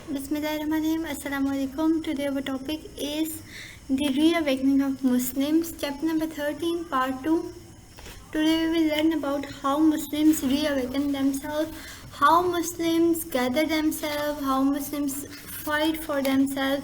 Bismillahirrahmanirrahim. Assalamu alaikum. Today our topic is the Reawakening of Muslims, chapter number 13, part 2. Today we will learn about how Muslims reawaken themselves, how Muslims gather themselves, how Muslims fight for themselves.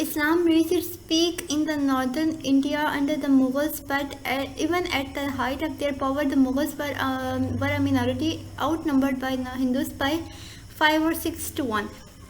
Islam reached its peak in the northern India under the Mughals, but even at the height of their power, the Mughals were a minority, outnumbered by the Hindus by 5 or 6 to 1.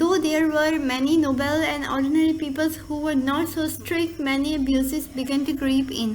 Though there were many noble and ordinary peoples who were not so strict, many abuses began to creep in.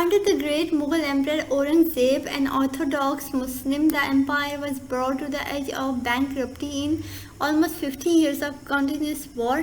Under the great Mughal Emperor Aurangzeb, an orthodox Muslim, the empire was brought to the edge of bankruptcy in almost 50 years of continuous war.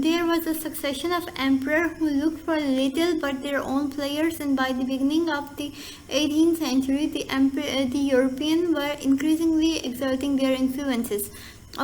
there was a succession of emperors who looked for little but their own players, and by the beginning of the 18th century, the Europeans were increasingly exerting their influences.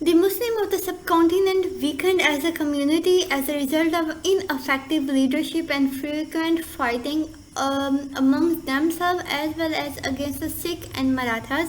The Muslims of the subcontinent weakened as a community as a result of ineffective leadership and frequent fighting amongst themselves as well as against the Sikh and Marathas.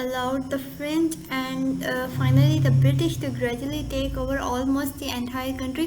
allowed the French and finally the British to gradually take over almost the entire country.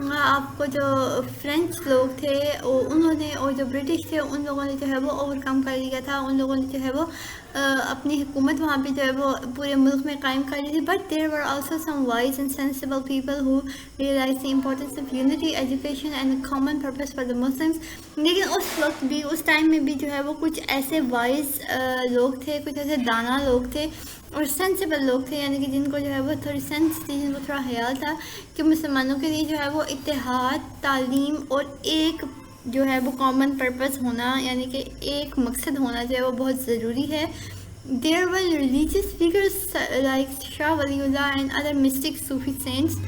آپ کو جو French لوگ تھے انہوں نے، اور جو British تھے ان لوگوں نے جو ہے وہ اوور کم کر لیا تھا. ان لوگوں نے جو ہے وہ اپنی حکومت وہاں پہ جو ہے وہ پورے ملک میں قائم کر لی تھی. But there were also some wise and sensible people who realise the importance of unity education and common purpose for the Muslims. لیکن اس وقت بھی، اس ٹائم میں بھی جو ہے وہ کچھ ایسے وائز لوگ تھے، کچھ ایسے دانا لوگ تھے اور سینسیبل لوگ تھے، یعنی کہ جن کو جو ہے وہ تھوڑی سینس تھی، جن کو تھوڑا خیال تھا کہ مسلمانوں کے لیے جو ہے وہ اتحاد، تعلیم اور ایک جو ہے وہ کامن پرپس ہونا، یعنی کہ ایک مقصد ہونا جو ہے وہ بہت ضروری ہے. There were religious figures like Shah Wali Allah and other mystic Sufi saints.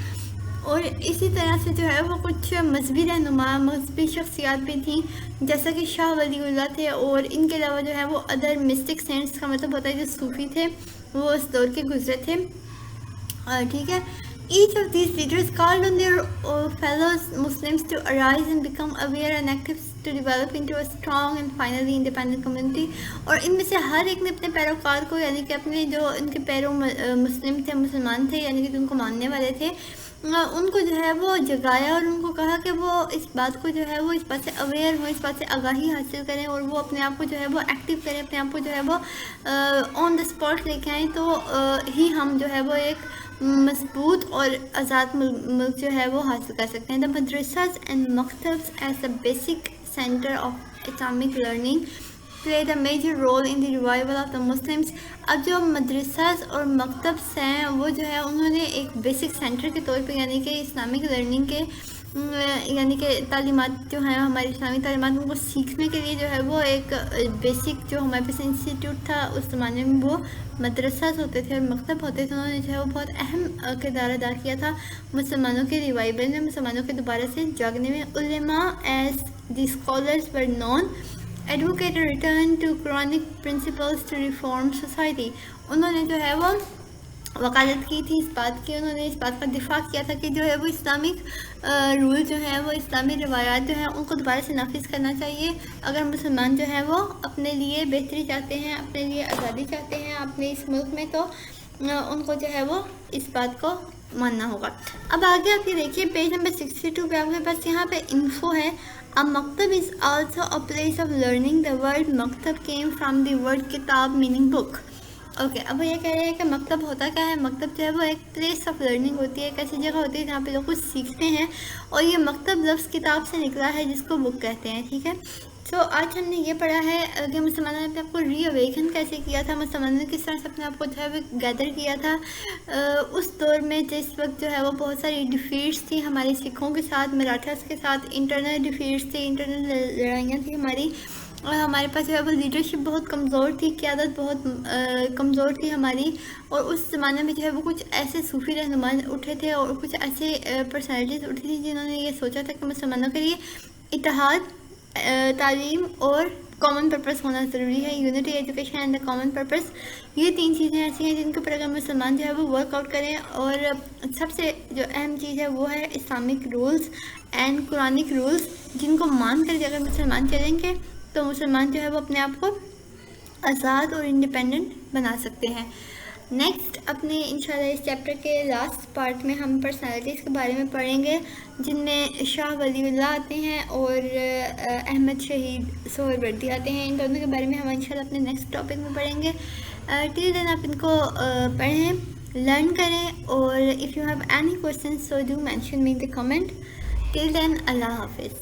اور اسی طرح سے جو ہے وہ کچھ مذہبی رہنما، مذہبی شخصیات بھی تھیں جیسا کہ شاہ ولی اللہ تھے، اور ان کے علاوہ جو ہے وہ ادر مسٹک سینٹس کا مطلب ہوتا ہے جو صوفی تھے، وہ اس دور کے گزرے تھے. ٹھیک ہے. Each of these leaders called on their fellow Muslims to arise and become aware and active to develop into a strong and finally independent community. اور ان میں سے ہر ایک نے اپنے پیروکار کو، یعنی کہ اپنے جو ان کے پیرو مسلم تھے، مسلمان تھے، یعنی کہ جن کو ماننے والے تھے، ان کو جو ہے وہ جگایا اور ان کو کہا کہ وہ اس بات کو جو ہے وہ اس بات سے اویئر ہوں، اس بات سے آگاہی حاصل کریں، اور وہ اپنے آپ کو جو ہے وہ ایکٹیو کریں، اپنے آپ کو جو ہے وہ آن دا اسپاٹ لے کے آئیں. تو ہی ہم جو ہے وہ ایک مضبوط اور آزاد ملک جو ہے وہ حاصل کر سکتے ہیں. دا مدرسز اینڈ مکتبs as the basic centre of Islamic learning played a major role in the revival of the Muslims. اب جو مدرسہ اور مکتبs ہیں وہ جو ہے انہوں نے ایک بیسک سینٹر کے طور پہ، یعنی کہ اسلامک لرننگ کے، یعنی کہ تعلیمات جو ہیں ہماری اسلامی تعلیمات، ان کو سیکھنے کے لیے جو ہے وہ ایک بیسک جو ہمارے پاس انسٹیٹیوٹ تھا اس زمانے میں، وہ مدرسہ ہوتے تھے اور مکتب ہوتے تھے. انہوں نے جو ہے وہ بہت اہم کردار ادا کیا تھا مسلمانوں کے ریوائول میں، مسلمانوں کے دوبارہ سے جاگنے میں. Ulema as the scholars were known advocate return to Quranic principles to reform society. انہوں نے جو ہے وہ وکالت کی تھی اس بات کی، انہوں نے اس بات کا دفاع کیا تھا کہ جو ہے وہ اسلامک رول جو ہے وہ اسلامی روایات جو ہیں ان کو دوبارہ سے نافذ کرنا چاہیے. اگر مسلمان جو ہیں وہ اپنے لیے بہتری چاہتے ہیں، اپنے لیے آزادی چاہتے ہیں اپنے اس ملک میں، تو ان کو جو ہے وہ اس بات کو ماننا ہوگا. اب آگے آپ یہ دیکھیے پیج نمبر 62 پہ آپ کے پاس یہاں پہ انفو ہے. A maktab is also a place of learning. The word maktab came from the word kitab meaning book. Okay. اب یہ کہہ رہے ہیں کہ مکتب ہوتا کیا ہے؟ مکتب جو ہے وہ ایک پلیس آف لرننگ ہوتی ہے، ایک ایسی جگہ ہوتی ہے جہاں پہ لوگ کچھ سیکھتے ہیں، اور یہ مکتب لفظ کتاب سے نکلا ہے جس کو بک کہتے ہیں. ٹھیک ہے. سو آج ہم نے یہ پڑھا ہے کہ مسلمانوں نے اپنے آپ کو ری اویکن کیسے کیا تھا، مسلمانوں نے کس طرح سے اپنے آپ کو جو ہے وہ گیدر کیا تھا اس دور میں جس وقت جو ہے وہ بہت ساری ڈیفیٹس تھیں ہماری سکھوں کے ساتھ، مراٹھاس کے ساتھ، انٹرنل ڈیفیٹس تھی، انٹرنل لڑائیاں تھیں ہماری، اور ہمارے پاس جو ہے وہ لیڈرشپ بہت کمزور تھی، قیادت بہت کمزور تھی ہماری. اور اس زمانے میں جو ہے وہ کچھ ایسے صوفی رہنما اٹھے تھے اور کچھ ایسے پرسنالٹیز اٹھی تھیں جنہوں نے یہ سوچا تھا کہ مسلمانوں کے لیے اتحاد، تعلیم اور کامن پرپس ہونا ضروری ہے. Unity education and the common purpose, یہ تین چیزیں ایسی ہیں جن کے اوپر اگر مسلمان جو ہے وہ ورک آؤٹ کریں. اور سب سے جو اہم چیز ہے وہ ہے Islamic rules and Quranic rules, جن کو مان کر اگر مسلمان چلیں گے تو مسلمان جو ہے وہ اپنے آپ کو آزاد اور انڈیپینڈنٹ بنا سکتے ہیں. نیکسٹ اپنے انشاءاللہ اس چیپٹر کے لاسٹ پارٹ میں ہم پرسنالٹیز کے بارے میں پڑھیں گے، جن میں شاہ ولی اللہ آتے ہیں اور احمد شہید سہروردی آتے ہیں. ان دونوں کے بارے میں ہم انشاءاللہ اپنے نیکسٹ ٹاپک میں پڑھیں گے. ٹل دین آپ ان کو پڑھیں، لرن کریں، اور if you have any questions so do mention me in the comment. Till then اللہ حافظ.